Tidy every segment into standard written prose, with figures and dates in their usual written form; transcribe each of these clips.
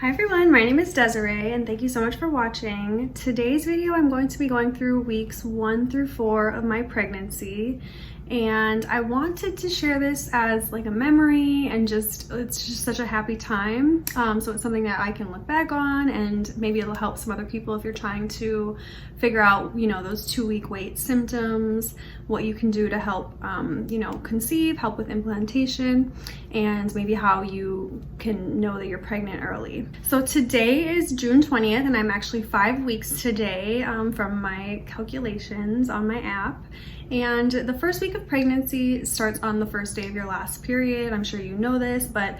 Hi everyone, my name is Desiree and thank you so much for watching. Today's video I'm going to be going through weeks 1 through 4 of my pregnancy, and I wanted to share this as like a memory and it's just such a happy time. So it's something that I can look back on, and maybe it'll help some other people if you're trying to figure out, those 2-week wait symptoms, what you can do to help, conceive, help with implantation, and maybe how you can know that you're pregnant early. So today is June 20th, and I'm actually 5 weeks today from my calculations on my app. And the first week of pregnancy starts on the first day of your last period. I'm sure you know this, but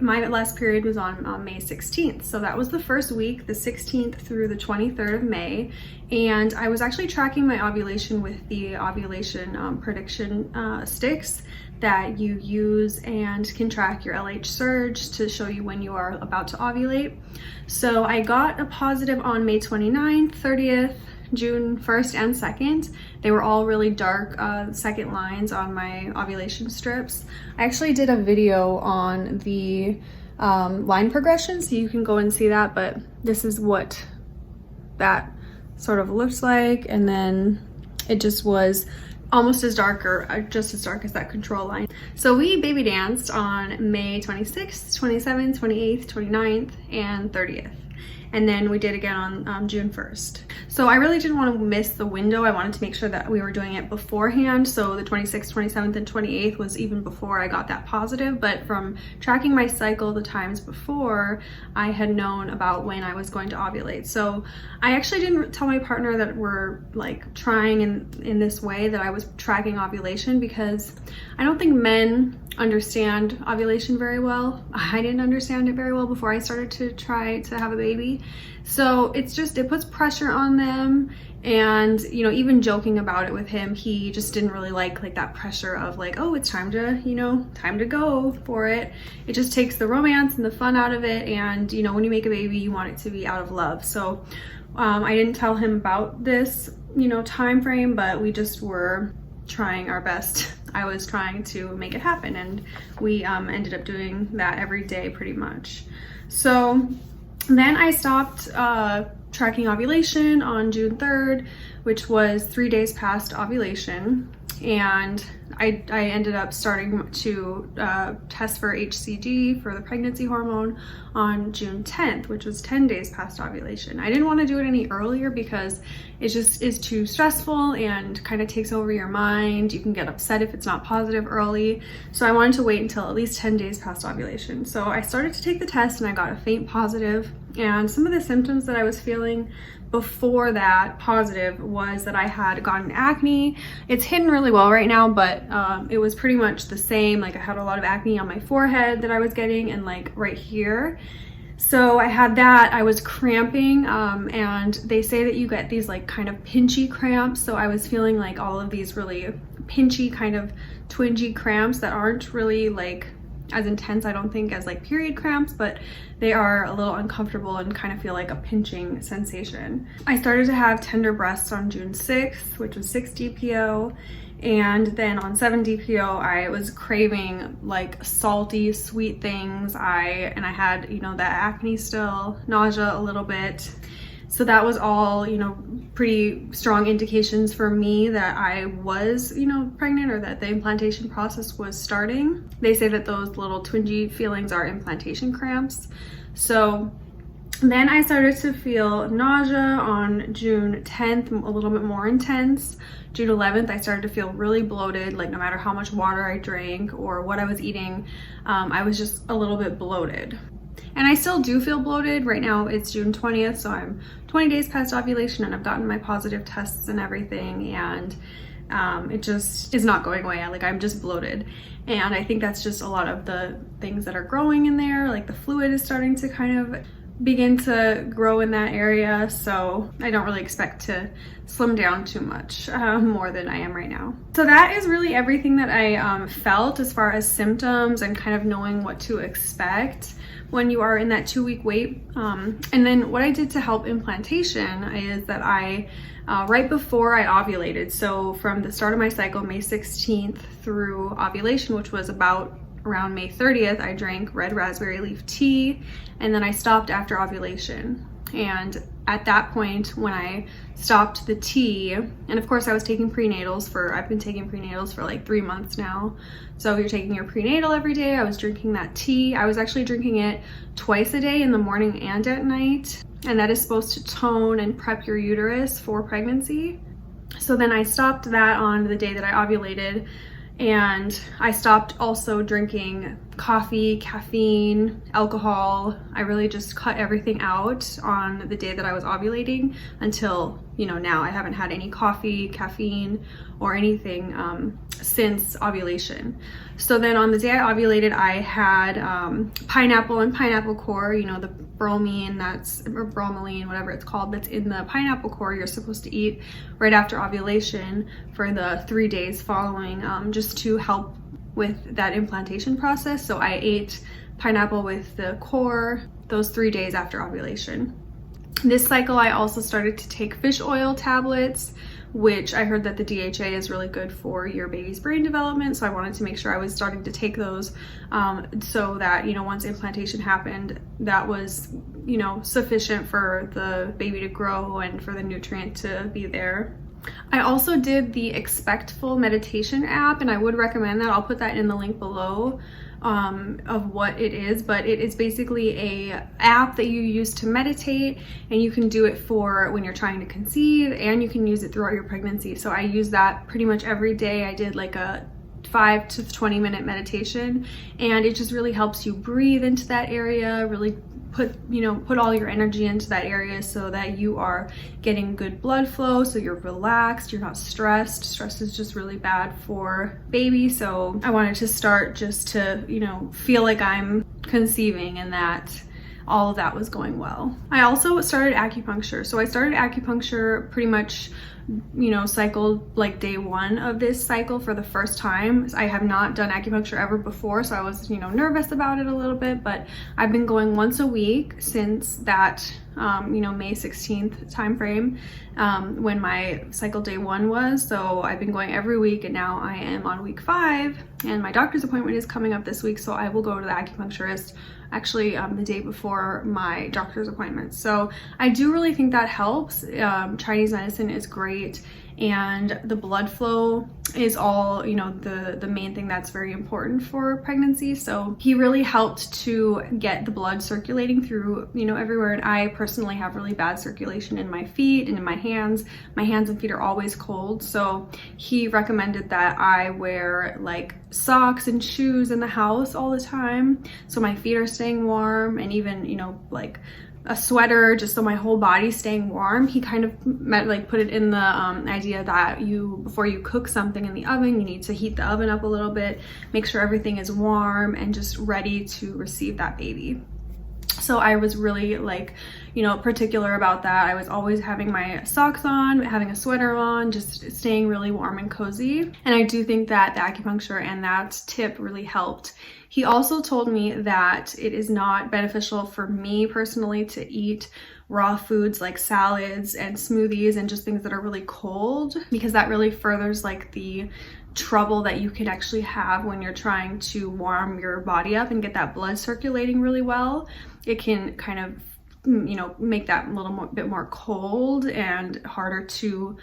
my last period was on May 16th. So that was the first week, the 16th through the 23rd of May. And I was actually tracking my ovulation with the ovulation prediction sticks that you use and can track your LH surge to show you when you are about to ovulate. So I got a positive on May 29th, 30th, June 1st and 2nd. They were all really dark second lines on my ovulation strips. I actually did a video on the line progression, so you can go and see that, but this is what that sort of looks like, and then it just was almost as dark, or just as dark as that control line. So we baby danced on May 26th, 27th, 28th, 29th, and 30th. And then we did again on June 1st. So I really didn't want to miss the window. I wanted to make sure that we were doing it beforehand. So the 26th, 27th, and 28th was even before I got that positive. But from tracking my cycle the times before, I had known about when I was going to ovulate. So I actually didn't tell my partner that we're like trying in this way, that I was tracking ovulation, because I don't think men understand ovulation very well. I didn't understand it very well before I started to try to have a baby. So it puts pressure on them. And, even joking about it with him, he just didn't really like that pressure of like, oh, it's time to go for it. It just takes the romance and the fun out of it. And, when you make a baby, you want it to be out of love. So I didn't tell him about this, time frame, but we just were trying our best. I was trying to make it happen, and we ended up doing that every day pretty much. So then I stopped tracking ovulation on June 3rd, which was 3 days past ovulation, and I ended up starting to test for HCG, for the pregnancy hormone, on June 10th, which was 10 days past ovulation. I didn't want to do it any earlier because it just is too stressful and kind of takes over your mind. You can get upset if it's not positive early. So I wanted to wait until at least 10 days past ovulation. So I started to take the test and I got a faint positive. And some of the symptoms that I was feeling before that positive was that I had gotten acne. It's hidden really well right now, but it was pretty much the same. Like I had a lot of acne on my forehead that I was getting, and like right here. So I had that. I was cramping, and they say that you get these like kind of pinchy cramps. So I was feeling like all of these really pinchy, kind of twingy cramps that aren't really like as intense, I don't think, as like period cramps, but they are a little uncomfortable and kind of feel like a pinching sensation. I started to have tender breasts on June 6th, which was 6 DPO. And then on 7 DPO, I was craving like salty, sweet things. I had, that acne still, nausea a little bit. So that was all, pretty strong indications for me that I was, pregnant, or that the implantation process was starting. They say that those little twingy feelings are implantation cramps. So then I started to feel nausea on June 10th, a little bit more intense. June 11th, I started to feel really bloated, like no matter how much water I drank or what I was eating, I was just a little bit bloated. And I still do feel bloated. Right now it's June 20th, so I'm 20 days past ovulation and I've gotten my positive tests and everything, and it just is not going away. I'm just bloated. And I think that's just a lot of the things that are growing in there. Like the fluid is starting to kind of begin to grow in that area. So I don't really expect to slim down too much more than I am right now. So that is really everything that I felt as far as symptoms and kind of knowing what to expect when you are in that 2-week wait. And then what I did to help implantation is that I, right before I ovulated, so from the start of my cycle, May 16th, through ovulation, which was about around May 30th, I drank red raspberry leaf tea, and then I stopped after ovulation. And at that point, when I stopped the tea, and of course I was taking prenatals I've been taking prenatals for like 3 months now. So you're taking your prenatal every day. I was drinking that tea. I was actually drinking it twice a day, in the morning and at night. And that is supposed to tone and prep your uterus for pregnancy. So then I stopped that on the day that I ovulated. And I stopped also drinking coffee, caffeine, alcohol. I really just cut everything out on the day that I was ovulating until, now I haven't had any coffee, caffeine, or anything since ovulation. So then on the day I ovulated, I had pineapple and pineapple core, the bromine, or bromelain, whatever it's called, that's in the pineapple core you're supposed to eat right after ovulation for the 3 days following, just to help with that implantation process. So I ate pineapple with the core those 3 days after ovulation. This cycle I also started to take fish oil tablets, which I heard that the DHA is really good for your baby's brain development. So I wanted to make sure I was starting to take those so that, once implantation happened, that was, sufficient for the baby to grow and for the nutrient to be there. I also did the Expectful meditation app, and I would recommend that. I'll put that in the link below of what it is, but it is basically a app that you use to meditate, and you can do it for when you're trying to conceive, and you can use it throughout your pregnancy. So I use that pretty much every day. I did like a 5 to 20 minute meditation, and it just really helps you breathe into that area, really put all your energy into that area so that you are getting good blood flow, so you're relaxed, you're not stressed. Stress is just really bad for baby. So I wanted to start just to, feel like I'm conceiving and that all of that was going well. I also started acupuncture. So I started acupuncture pretty much, cycled like day 1 of this cycle for the first time. I have not done acupuncture ever before, so I was, nervous about it a little bit, but I've been going once a week since that, May 16th time frame, when my cycle day 1 was. So I've been going every week, and now I am on week 5, and my doctor's appointment is coming up this week, so I will go to the acupuncturist actually the day before my doctor's appointment. So I do really think that helps. Chinese medicine is great, and the blood flow is all, the main thing that's very important for pregnancy. So he really helped to get the blood circulating through, everywhere. And I personally have really bad circulation in my feet and in my hands. My hands and feet are always cold. So he recommended that I wear like socks and shoes in the house all the time, so my feet are staying warm, and even, like a sweater just so my whole body's staying warm. He kind of put it in the idea that before you cook something in the oven, you need to heat the oven up a little bit, make sure everything is warm and just ready to receive that baby. So I was really particular about that. I was always having my socks on, having a sweater on, just staying really warm and cozy. And I do think that the acupuncture and that tip really helped. He also told me that it is not beneficial for me personally to eat raw foods like salads and smoothies and just things that are really cold, because that really furthers the trouble that you could actually have when you're trying to warm your body up and get that blood circulating really well. It can kind of make that a little bit more cold and harder to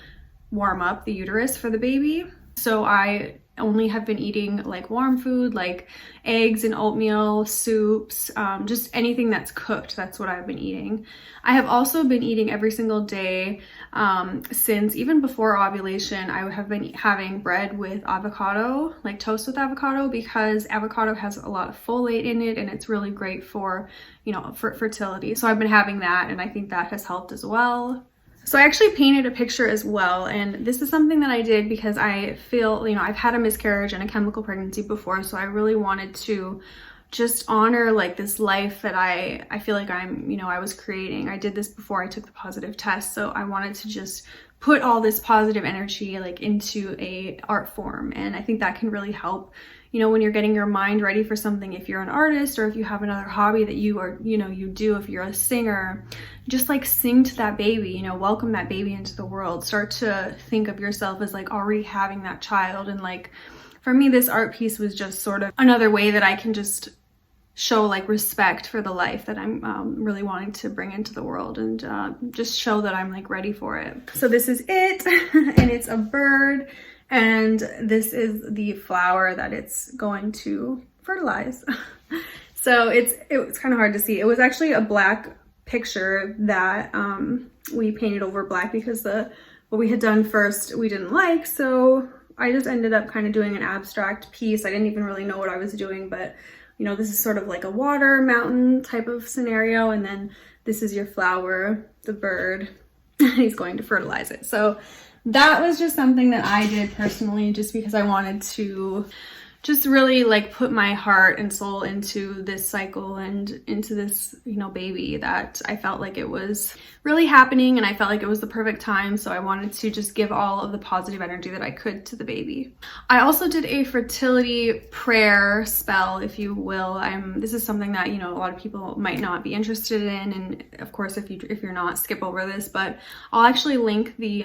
warm up the uterus for the baby. So I only have been eating warm food, like eggs and oatmeal, soups, just anything that's cooked. That's what I've been eating. I have also been eating every single day since even before ovulation. I have been having bread with avocado, like toast with avocado, because avocado has a lot of folate in it, and it's really great for, for fertility. So I've been having that, and I think that has helped as well. So I actually painted a picture as well, and this is something that I did because I feel, I've had a miscarriage and a chemical pregnancy before, so I really wanted to just honor this life that I feel like I was creating. I did this before I took the positive test, so I wanted to just put all this positive energy into a art form, and I think that can really help, when you're getting your mind ready for something. If you're an artist, or if you have another hobby that you are, you do, if you're a singer, just sing to that baby, welcome that baby into the world. Start to think of yourself as already having that child, and for me, this art piece was just sort of another way that I can just show like respect for the life that I'm really wanting to bring into the world, and just show that I'm like ready for it. So this is it, and it's a bird, and this is the flower that it's going to fertilize. So it was kind of hard to see. It was actually a black picture that we painted over black because what we had done first we didn't like, so I just ended up kind of doing an abstract piece. I didn't even really know what I was doing, but you know, this is sort of like a water mountain type of scenario, and then this is your flower, the bird, he's going to fertilize it. So that was just something that I did personally, just because I wanted to just really like put my heart and soul into this cycle and into this, you know, baby, that I felt like it was really happening, and I felt like it was the perfect time. So I wanted to just give all of the positive energy that I could to the baby. I also did a fertility prayer spell, if you will. This is something that, you know, a lot of people might not be interested in, and of course if you're not, skip over this, but I'll actually link the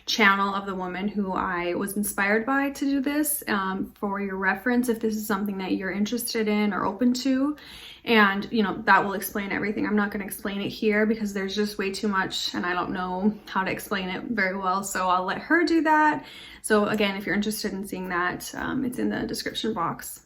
channel of the woman who I was inspired by to do this for your reference, if this is something that you're interested in or open to. And you know, that will explain everything. I'm not going to explain it here because there's just way too much and I don't know how to explain it very well, so I'll let her do that. So again, if you're interested in seeing that, it's in the description box.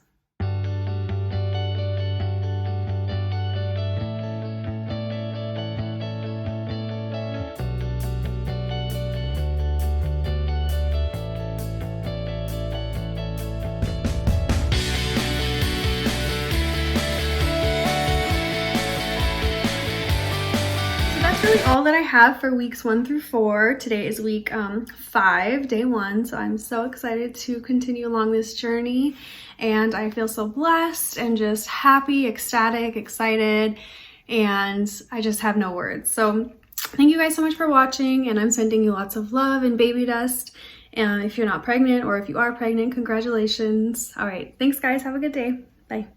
Really all that I have for weeks 1 through 4. Today is week 5, day 1, so I'm so excited to continue along this journey, and I feel so blessed and just happy, ecstatic, excited, and I just have no words. So thank you guys so much for watching, and I'm sending you lots of love and baby dust. And if you're not pregnant, or if you are pregnant, congratulations. All right, thanks guys, have a good day. Bye.